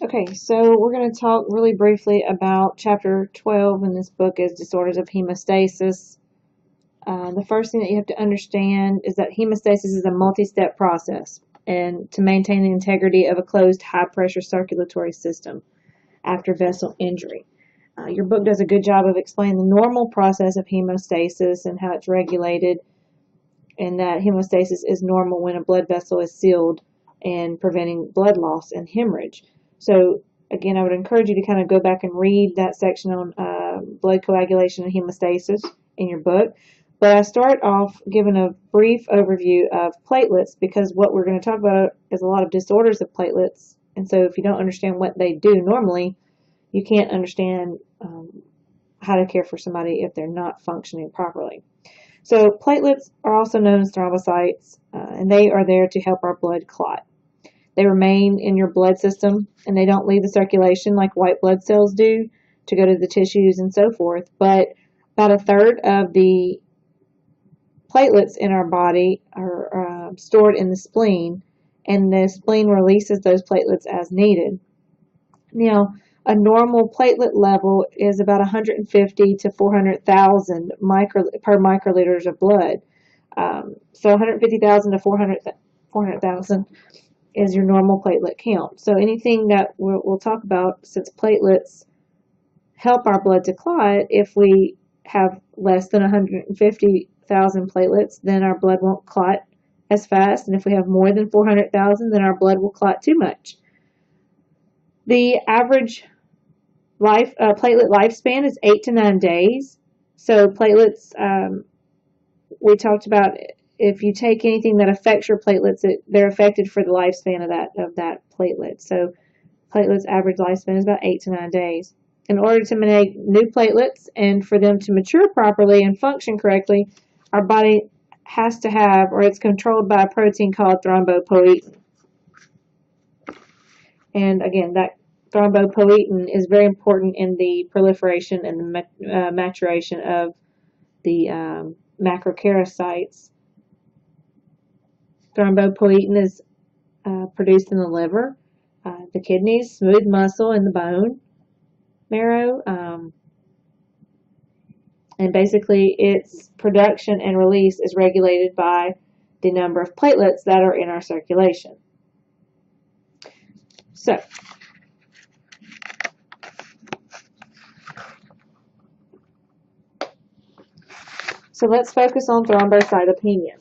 Okay, so we're going to talk really briefly about chapter 12 in this book is disorders of hemostasis. The first thing that you have to understand is that hemostasis is a multi-step process and to maintain the integrity of a closed high-pressure circulatory system after vessel injury. Your book does a good job of explaining the normal process of hemostasis and how it's regulated, and that hemostasis is normal when a blood vessel is sealed and preventing blood loss and hemorrhage. So again, I would encourage you to kind of go back and read that section on blood coagulation and hemostasis in your book. But I start off giving a brief overview of platelets because what we're going to talk about is a lot of disorders of platelets. And so if you don't understand what they do normally, you can't understand how to care for somebody if they're not functioning properly. So platelets are also known as thrombocytes, and they are there to help our blood clot. They remain in your blood system, and they don't leave the circulation like white blood cells do to go to the tissues and so forth. But about a third of the platelets in our body are stored in the spleen, and the spleen releases those platelets as needed. Now, a normal platelet level is about 150 to 400,000 per microliters of blood. So 150,000 to 400,000 is your normal platelet count. So anything that we'll talk about, since platelets help our blood to clot, if we have less than 150,000 platelets, then our blood won't clot as fast. And if we have more than 400,000, then our blood will clot too much. The average platelet lifespan is 8 to 9 days. So platelets, we talked about if you take anything that affects your platelets, they're affected for the lifespan of that platelet. So platelets average lifespan is about 8 to 9 days. In order to make new platelets and for them to mature properly and function correctly, our body has to have, or it's controlled by a protein called thrombopoietin. And again, that thrombopoietin is very important in the proliferation and the maturation of the macrokeratinocytes. Thrombopoietin is produced in the liver, the kidneys, smooth muscle, and the bone marrow. And basically, its production and release is regulated by the number of platelets that are in our circulation. So let's focus on thrombocytopenia.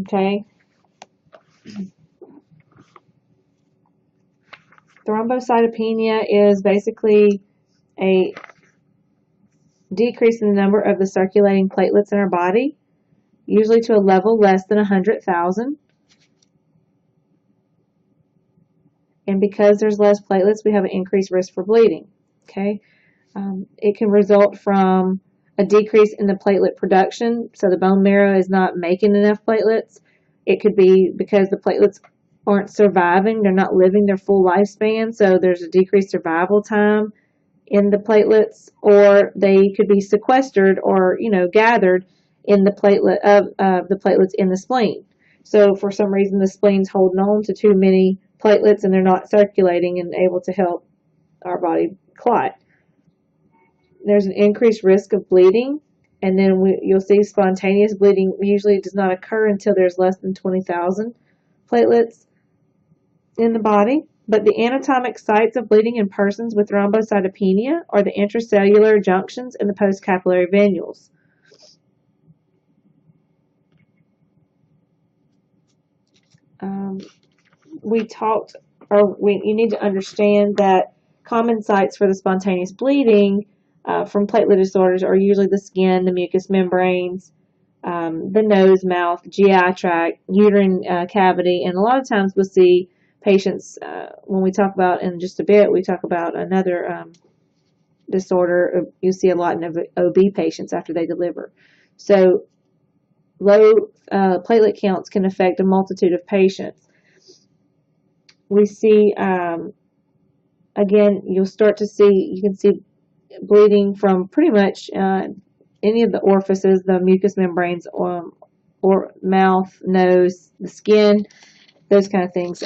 Okay. Thrombocytopenia is basically a decrease in the number of the circulating platelets in our body, usually to a level less than 100,000. And because there's less platelets, we have an increased risk for bleeding. Okay. It can result from a decrease in the platelet production, so the bone marrow is not making enough platelets. It could be because the platelets aren't surviving, they're not living their full lifespan, so there's a decreased survival time in the platelets, or they could be sequestered or gathered in the platelet of the platelets in the spleen. So for some reason the spleen's holding on to too many platelets and they're not circulating and able to help our body clot. There's an increased risk of bleeding, and then you'll see spontaneous bleeding usually does not occur until there's less than 20,000 platelets in the body. But the anatomic sites of bleeding in persons with thrombocytopenia are the intracellular junctions and the postcapillary venules. You need to understand that common sites for the spontaneous bleeding from platelet disorders are usually the skin, the mucous membranes, the nose, mouth, GI tract, uterine cavity, and a lot of times we'll see patients, when we talk about in just a bit, we talk about another disorder you see a lot in OB patients after they deliver. So low platelet counts can affect a multitude of patients. We see, again, you can see bleeding from pretty much any of the orifices, the mucous membranes, or mouth, nose, the skin, those kind of things.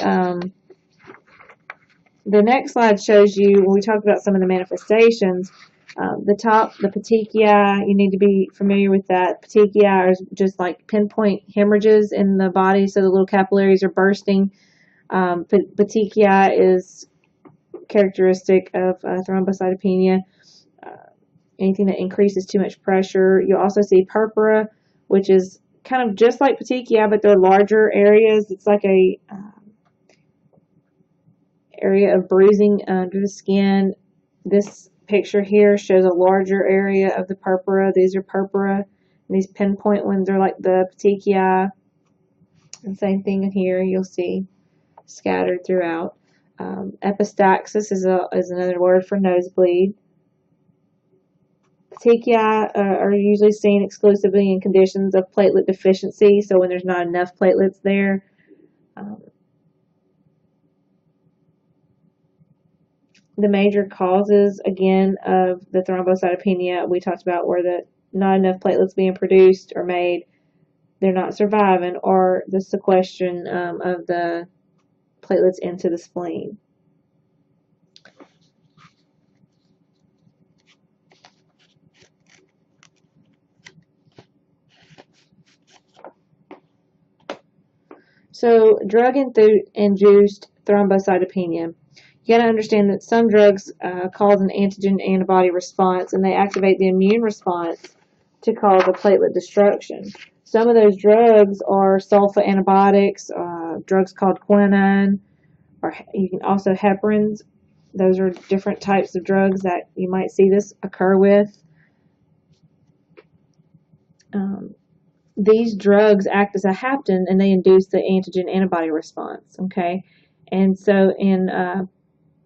The next slide shows you, when we talked about some of the manifestations, the petechia, you need to be familiar with that. Petechia is just like pinpoint hemorrhages in the body, so the little capillaries are bursting. Petechia is characteristic of thrombocytopenia, anything that increases too much pressure. You'll also see purpura, which is kind of just like petechia, but they're larger areas. It's like a area of bruising under the skin. This picture here shows a larger area of the purpura. These are purpura. And these pinpoint ones are like the petechia. And same thing in here, you'll see scattered throughout. Epistaxis is another word for nosebleed. Petechia are usually seen exclusively in conditions of platelet deficiency, so when there's not enough platelets there. The major causes, again, of the thrombocytopenia we talked about were the not enough platelets being produced or made, they're not surviving, or the sequestration of the platelets into the spleen. So, drug-induced thrombocytopenia. You got to understand that some drugs cause an antigen-antibody response, and they activate the immune response to cause a platelet destruction. Some of those drugs are sulfa antibiotics, drugs called quinine, or you can also heparins. Those are different types of drugs that you might see this occur with. These drugs act as a hapten, and they induce the antigen-antibody response. Okay, and so in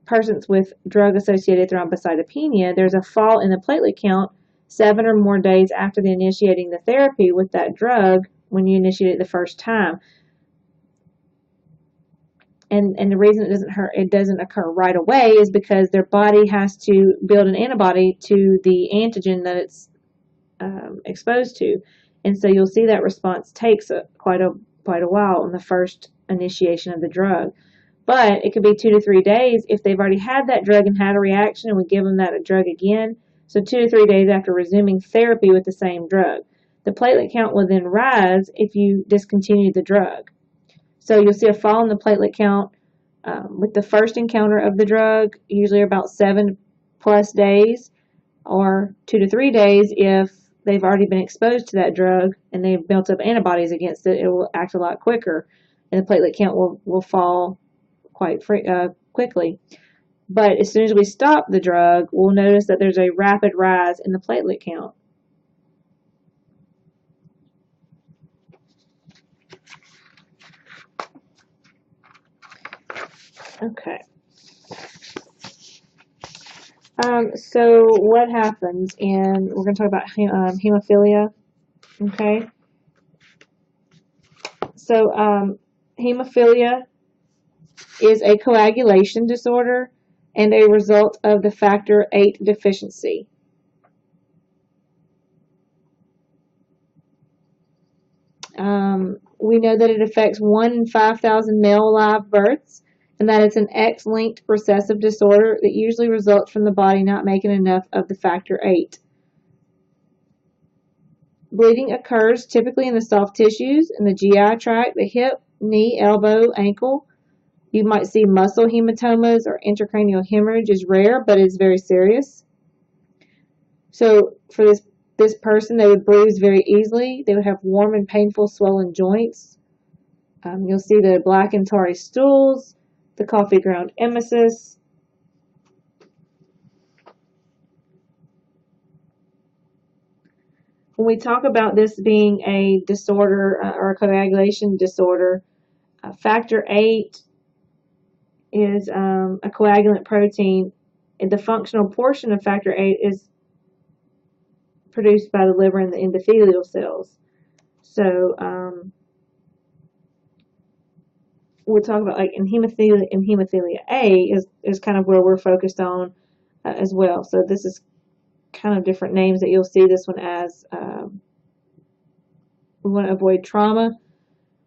persons with drug-associated thrombocytopenia, there's a fall in the platelet count 7 or more days after the initiating the therapy with that drug when you initiate it the first time. And the reason it doesn't occur right away is because their body has to build an antibody to the antigen that it's exposed to. And so you'll see that response takes quite a while on the first initiation of the drug. But it could be 2 to 3 days if they've already had that drug and had a reaction and we give them that drug again. So 2 to 3 days after resuming therapy with the same drug. The platelet count will then rise if you discontinue the drug. So you'll see a fall in the platelet count with the first encounter of the drug, usually about 7+ days, or 2 to 3 days if they've already been exposed to that drug and they've built up antibodies against it. It will act a lot quicker, and the platelet count will fall quite quickly. But as soon as we stop the drug, we'll notice that there's a rapid rise in the platelet count. Okay. So what happens we're going to talk about hemophilia. Okay. So hemophilia is a coagulation disorder and a result of the factor VIII deficiency. We know that it affects 1 in 5,000 male live births, and that it's an X-linked recessive disorder that usually results from the body not making enough of the factor VIII. Bleeding occurs typically in the soft tissues, in the GI tract, the hip, knee, elbow, ankle. You might see muscle hematomas or intracranial hemorrhage is rare, but it's very serious. So for this person, they would bruise very easily. They would have warm and painful swollen joints. You'll see the black and tarry stools, the coffee ground emesis. When we talk about this being a disorder or a coagulation disorder, factor VIII is a coagulant protein, and the functional portion of factor VIII is produced by the liver and the endothelial cells. So we'll talk about like in hemophilia A is kind of where we're focused on as well. So this is kind of different names that you'll see this one as. We want to avoid trauma.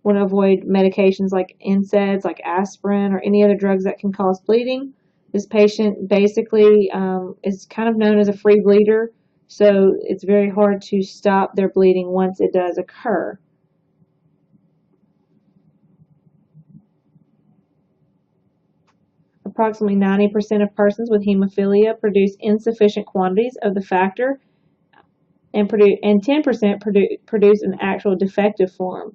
We want to avoid medications like NSAIDs, like aspirin, or any other drugs that can cause bleeding. This patient basically is kind of known as a free bleeder, so it's very hard to stop their bleeding once it does occur. Approximately 90% of persons with hemophilia produce insufficient quantities of the factor, and 10% produce an actual defective form.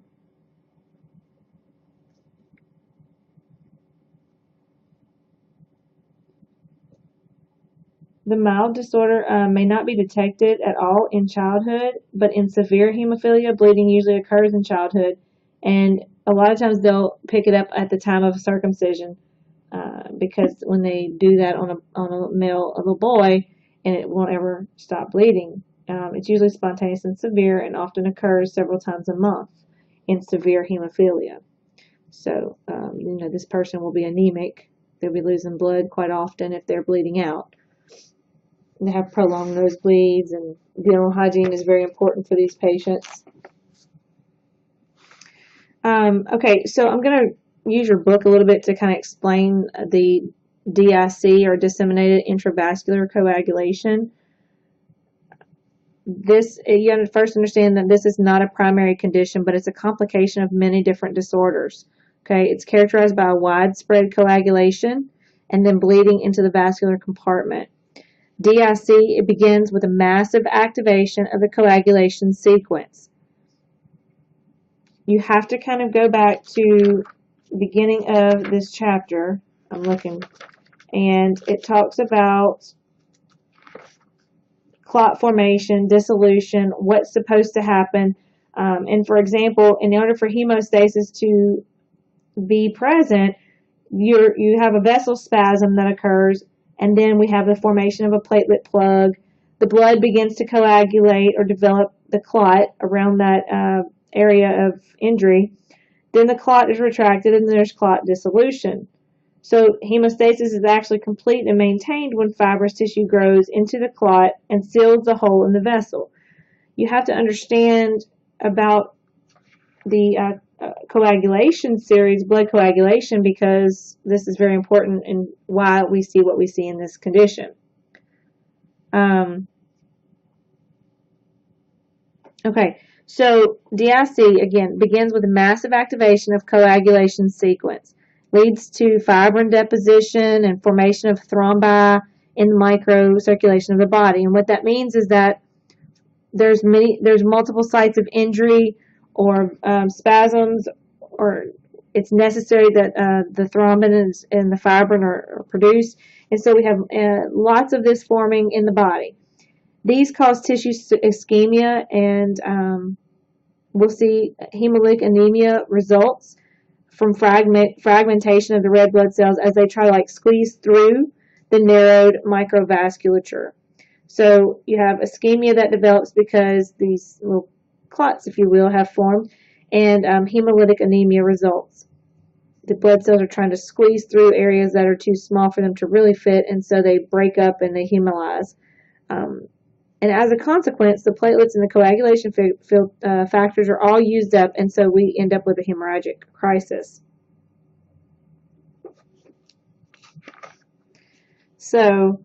The mild disorder may not be detected at all in childhood, but in severe hemophilia, bleeding usually occurs in childhood, and a lot of times they'll pick it up at the time of circumcision, because when they do that on a male of a boy, and it won't ever stop bleeding. It's usually spontaneous and severe, and often occurs several times a month in severe hemophilia. So, this person will be anemic. They'll be losing blood quite often if they're bleeding out. They have prolonged nosebleeds, and dental hygiene is very important for these patients. Okay, so I'm going to use your book a little bit to kind of explain the DIC, or disseminated intravascular coagulation. You have to first understand that this is not a primary condition, but it's a complication of many different disorders. Okay, it's characterized by a widespread coagulation and then bleeding into the vascular compartment. DIC, it begins with a massive activation of the coagulation sequence. You have to kind of go back to the beginning of this chapter. I'm looking, and it talks about clot formation, dissolution, what's supposed to happen. And for example, in order for hemostasis to be present, you have a vessel spasm that occurs, and then we have the formation of a platelet plug. The blood begins to coagulate or develop the clot around that area of injury. Then the clot is retracted, and there's clot dissolution. So hemostasis is actually complete and maintained when fibrous tissue grows into the clot and seals the hole in the vessel. You have to understand about the coagulation series, blood coagulation, because this is very important in why we see what we see in this condition. Okay, so DIC, again, begins with a massive activation of coagulation sequence, leads to fibrin deposition and formation of thrombi in the microcirculation of the body. And what that means is that there's multiple sites of injury or spasms, or it's necessary that the thrombin and the fibrin are produced. And so we have lots of this forming in the body. These cause tissue ischemia, and we'll see hemolytic anemia results from fragmentation of the red blood cells as they try to squeeze through the narrowed microvasculature. So you have ischemia that develops because these little clots, if you will, have formed, and hemolytic anemia results. The blood cells are trying to squeeze through areas that are too small for them to really fit, and so they break up and they hemolyze. And as a consequence, the platelets and the coagulation factors are all used up, and so we end up with a hemorrhagic crisis. So,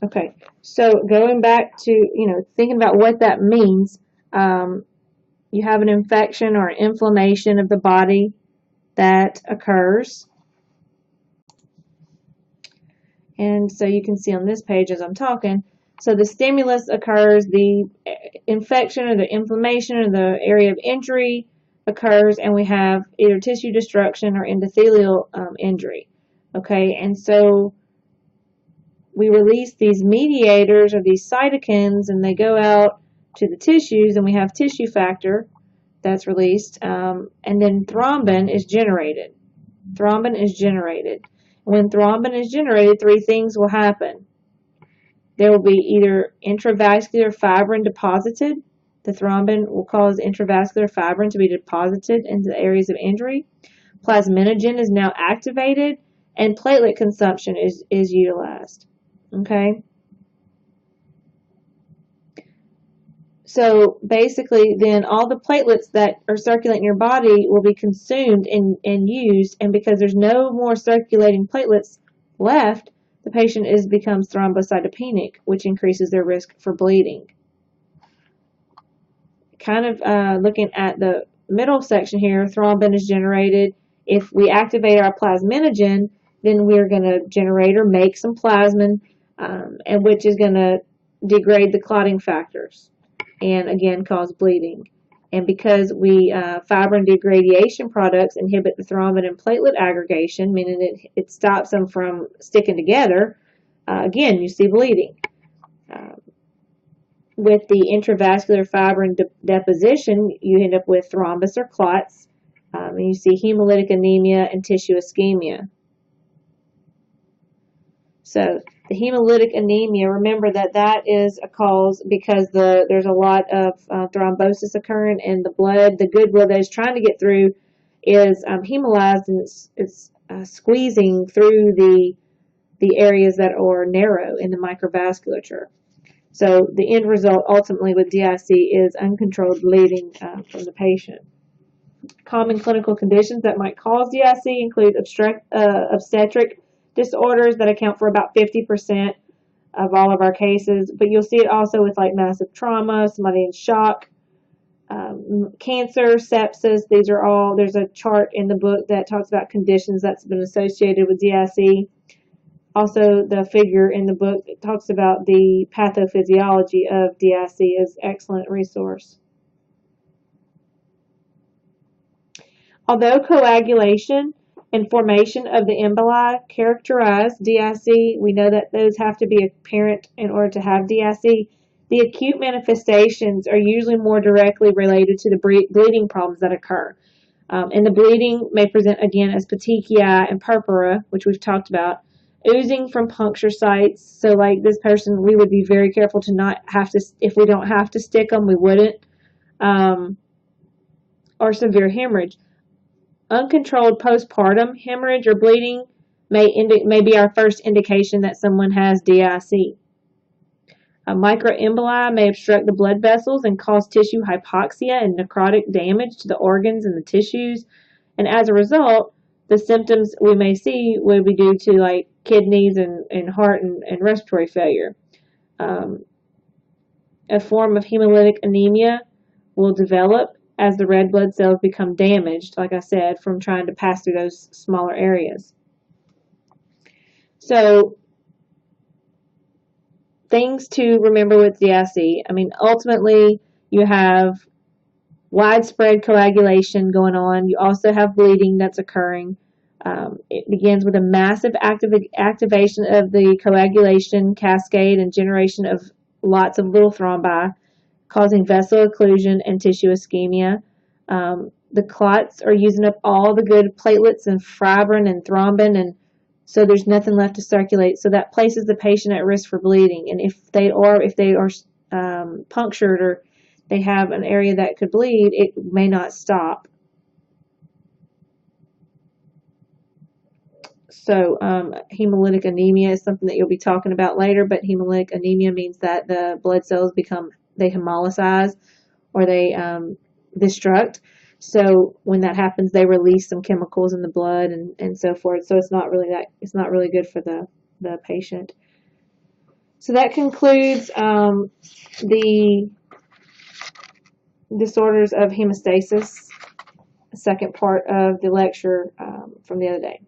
okay, so going back to, thinking about what that means, you have an infection or inflammation of the body that occurs. And so you can see on this page as I'm talking, so the stimulus occurs, the infection or the inflammation or the area of injury occurs, and we have either tissue destruction or endothelial injury. Okay, and so we release these mediators or these cytokines, and they go out to the tissues, and we have tissue factor that's released, and then thrombin is generated. Thrombin is generated. When thrombin is generated, three things will happen. There will be either intravascular fibrin deposited. The thrombin will cause intravascular fibrin to be deposited into the areas of injury. Plasminogen is now activated, and platelet consumption is utilized. Okay? So basically, then all the platelets that are circulating in your body will be consumed and used, and because there's no more circulating platelets left, the patient becomes thrombocytopenic, which increases their risk for bleeding. Kind of looking at the middle section here, thrombin is generated. If we activate our plasminogen, then we're going to generate or make some plasmin, and which is going to degrade the clotting factors and again cause bleeding. And because fibrin degradation products inhibit the thrombin and platelet aggregation, meaning it stops them from sticking together, again you see bleeding. With the intravascular fibrin deposition, you end up with thrombus or clots, and you see hemolytic anemia and tissue ischemia. So the hemolytic anemia, remember that is a cause because there's a lot of thrombosis occurring in the blood. The good blood that is trying to get through is hemolyzed, and it's squeezing through the areas that are narrow in the microvasculature. So the end result ultimately with DIC is uncontrolled bleeding from the patient. Common clinical conditions that might cause DIC include obstetric disorders that account for about 50% of all of our cases, but you'll see it also with like massive trauma, somebody in shock, cancer, sepsis. These are all, there's a chart in the book that talks about conditions that's been associated with DIC. Also, the figure in the book that talks about the pathophysiology of DIC is an excellent resource. Although coagulation and formation of the emboli characterize DIC, we know that those have to be apparent in order to have DIC. The acute manifestations are usually more directly related to the bleeding problems that occur. And the bleeding may present again as petechiae and purpura, which we've talked about. Oozing from puncture sites, so like this person, we would be very careful to not have to, if we don't have to stick them, we wouldn't, or severe hemorrhage. Uncontrolled postpartum hemorrhage or bleeding may be our first indication that someone has DIC. Microemboli may obstruct the blood vessels and cause tissue hypoxia and necrotic damage to the organs and the tissues, and as a result, the symptoms we may see will be due to like kidneys and heart and respiratory failure. A form of hemolytic anemia will develop as the red blood cells become damaged, like I said, from trying to pass through those smaller areas. So, things to remember with DIC. I mean, ultimately, you have widespread coagulation going on. You also have bleeding that's occurring. It begins with a massive activation of the coagulation cascade and generation of lots of little thrombi, causing vessel occlusion and tissue ischemia. The clots are using up all the good platelets and fibrin and thrombin, and so there's nothing left to circulate. So that places the patient at risk for bleeding. And if they are punctured or they have an area that could bleed, it may not stop. So hemolytic anemia is something that you'll be talking about later, but hemolytic anemia means that the blood cells they hemolysize or they destruct. So when that happens, they release some chemicals in the blood and so forth. So it's not really good for the patient. So that concludes the disorders of hemostasis, second part of the lecture from the other day.